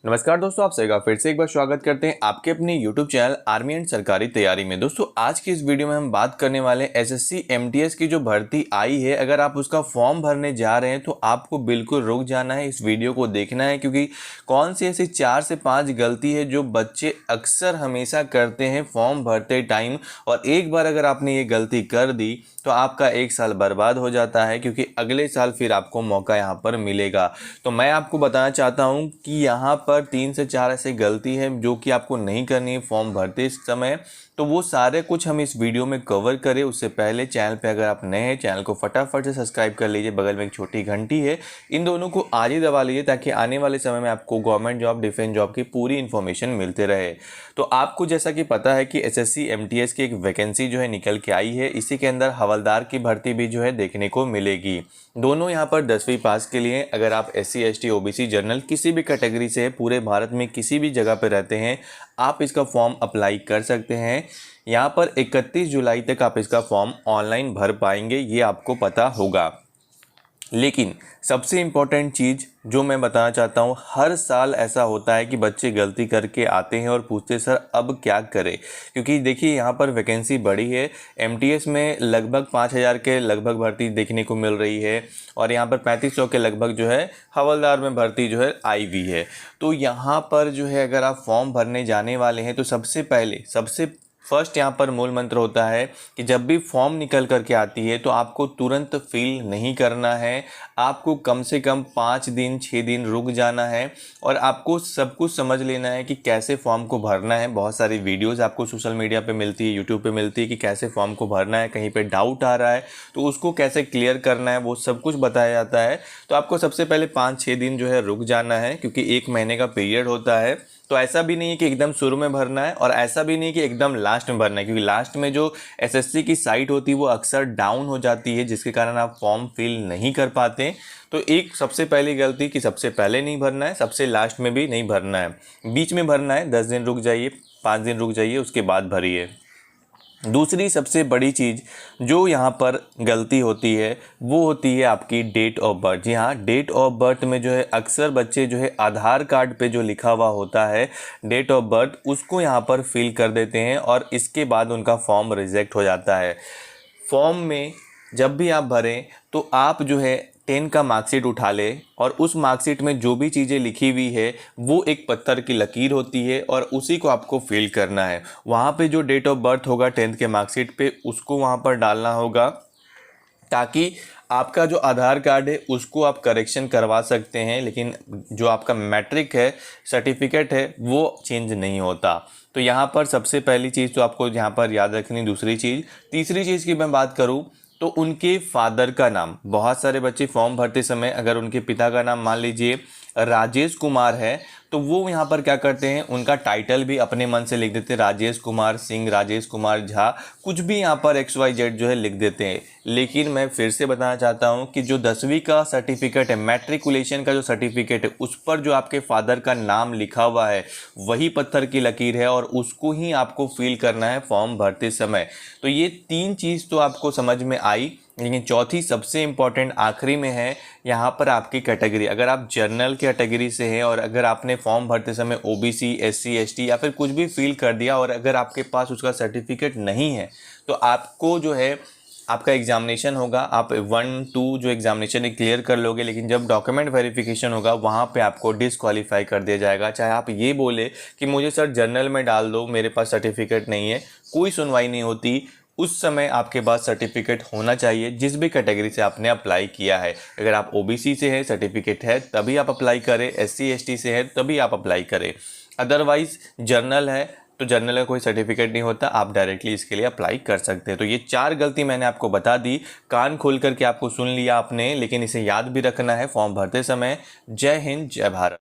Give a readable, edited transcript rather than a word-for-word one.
नमस्कार दोस्तों, आप सभी का फिर से एक बार स्वागत करते हैं आपके अपने YouTube चैनल आर्मी एंड सरकारी तैयारी में। दोस्तों आज की इस वीडियो में हम बात करने वाले हैं एसएससी एमटीएस की जो भर्ती आई है। अगर आप उसका फॉर्म भरने जा रहे हैं तो आपको बिल्कुल रुक जाना है, इस वीडियो को देखना है, क्योंकि कौन सी ऐसी 4 से 5 गलती है जो बच्चे अक्सर हमेशा करते हैं फॉर्म भरते टाइम। और एक बार अगर आपने ये गलती कर दी तो आपका 1 साल बर्बाद हो जाता है, क्योंकि अगले साल फिर आपको मौका यहाँ पर मिलेगा। तो मैं आपको बताना चाहता हूँ कि यहाँ पर 3 से 4 ऐसी गलती है जो कि आपको नहीं करनी है फॉर्म भरते समय। तो वो सारे कुछ हम इस वीडियो में कवर करें उससे पहले चैनल पे अगर आप नए हैं चैनल को फटाफट से सब्सक्राइब कर लीजिए, बगल में एक छोटी घंटी है, इन दोनों को आज ही दबा लीजिए ताकि आने वाले समय में आपको गवर्नमेंट जॉब, डिफेंस जॉब की पूरी इन्फॉर्मेशन मिलते रहे। तो आपको जैसा कि पता है कि एसएससी एमटीएस की एक वैकेंसी जो है निकल के आई है, इसी के अंदर हवलदार की भर्ती भी जो है देखने को मिलेगी। दोनों यहाँ पर 10वीं पास के लिए, अगर आप SC ST OBC जनरल किसी भी कैटेगरी से पूरे भारत में किसी भी जगह पर रहते हैं आप इसका फॉर्म अप्लाई कर सकते हैं। यहाँ पर 31 जुलाई तक आप इसका फॉर्म ऑनलाइन भर पाएंगे, ये आपको पता होगा। लेकिन सबसे इम्पॉर्टेंट चीज़ जो मैं बताना चाहता हूँ, हर साल ऐसा होता है कि बच्चे गलती करके आते हैं और पूछते सर अब क्या करें। क्योंकि देखिए यहाँ पर वैकेंसी बढ़ी है, एमटीएस में लगभग 5000 के लगभग भर्ती देखने को मिल रही है और यहाँ पर 3500 के लगभग जो है हवलदार में भर्ती जो है आई हुई है। तो यहाँ पर जो है अगर आप फॉर्म भरने जाने वाले हैं तो सबसे फर्स्ट यहाँ पर मूल मंत्र होता है कि जब भी फॉर्म निकल करके आती है तो आपको तुरंत फिल नहीं करना है, आपको कम से कम 5 दिन 6 दिन रुक जाना है और आपको सब कुछ समझ लेना है कि कैसे फॉर्म को भरना है। बहुत सारी वीडियोस आपको सोशल मीडिया पे मिलती है, यूट्यूब पे मिलती है कि कैसे फॉर्म को भरना है, कहीं पे डाउट आ रहा है तो उसको कैसे क्लियर करना है, वो सब कुछ बताया जाता है। तो आपको सबसे पहले 5-6 दिन जो है रुक जाना है, क्योंकि 1 महीने का पीरियड होता है। तो ऐसा भी नहीं है कि एकदम शुरू में भरना है और ऐसा भी नहीं कि एकदम लास्ट में भरना है, क्योंकि लास्ट में जो एसएससी की साइट होती है वो अक्सर डाउन हो जाती है, जिसके कारण आप फॉर्म फिल नहीं कर पाते। तो एक सबसे पहली गलती कि सबसे पहले नहीं भरना है, सबसे लास्ट में भी नहीं भरना है, बीच में भरना है। 10 दिन रुक जाइए, 5 दिन रुक जाइए, उसके बाद भरिए। दूसरी सबसे बड़ी चीज़ जो यहाँ पर गलती होती है वो होती है आपकी डेट ऑफ बर्थ। जी हाँ, डेट ऑफ बर्थ में जो है अक्सर बच्चे जो है आधार कार्ड पे जो लिखा हुआ होता है डेट ऑफ बर्थ उसको यहाँ पर फिल कर देते हैं और इसके बाद उनका फॉर्म रिजेक्ट हो जाता है। फॉर्म में जब भी आप भरें तो आप जो है 10 का मार्कशीट उठा ले और उस मार्कशीट में जो भी चीज़ें लिखी हुई है वो एक पत्थर की लकीर होती है और उसी को आपको फिल करना है। वहाँ पे जो डेट ऑफ बर्थ होगा 10th के मार्कशीट पे उसको वहाँ पर डालना होगा, ताकि आपका जो आधार कार्ड है उसको आप करेक्शन करवा सकते हैं, लेकिन जो आपका मैट्रिक है सर्टिफिकेट है वो चेंज नहीं होता। तो यहाँ पर सबसे पहली चीज़ तो आपको यहाँ पर याद रखनी। दूसरी चीज़, तीसरी चीज़ की मैं बात करूँ तो उनके फादर का नाम। बहुत सारे बच्चे फॉर्म भरते समय अगर उनके पिता का नाम मान लीजिए राजेश कुमार है तो वो यहाँ पर क्या करते हैं, उनका टाइटल भी अपने मन से लिख देते हैं, राजेश कुमार सिंह, राजेश कुमार झा, कुछ भी यहाँ पर XYZ जो है लिख देते हैं। लेकिन मैं फिर से बताना चाहता हूँ कि जो 10वीं का सर्टिफिकेट है, मैट्रिकुलेशन का जो सर्टिफिकेट है, उस पर जो आपके फादर का नाम लिखा हुआ है वही पत्थर की लकीर है और उसको ही आपको फिल करना है फॉर्म भरते समय। तो ये 3 चीज़ तो आपको समझ में आई, लेकिन चौथी सबसे इम्पॉर्टेंट आखिरी में है। यहाँ पर आपकी कैटेगरी, अगर आप जनरल कैटेगरी से हैं और अगर आपने फॉर्म भरते समय OBC SC ST या फिर कुछ भी फिल कर दिया और अगर आपके पास उसका सर्टिफिकेट नहीं है तो आपको जो है आपका एग्जामिनेशन होगा, आप 1-2 जो एग्जामिनेशन है क्लियर कर लोगे, लेकिन जब डॉक्यूमेंट वेरिफिकेशन होगा वहाँ पे आपको डिसक्वालीफाई कर दिया जाएगा। चाहे आप ये बोले कि मुझे सर जनरल में डाल दो, मेरे पास सर्टिफिकेट नहीं है, कोई सुनवाई नहीं होती। उस समय आपके पास सर्टिफिकेट होना चाहिए जिस भी कैटेगरी से आपने अप्लाई किया है। अगर आप OBC से है, सर्टिफिकेट है तभी आप अप्लाई करें, SC ST से है तभी आप अप्लाई करें। अदरवाइज जनरल है तो जनरल का कोई सर्टिफिकेट नहीं होता, आप डायरेक्टली इसके लिए अप्लाई कर सकते हैं। तो ये 4 गलती मैंने आपको बता दी, कान खोल करके आपको सुन लिया आपने, लेकिन इसे याद भी रखना है फॉर्म भरते समय। जय हिंद, जय भारत।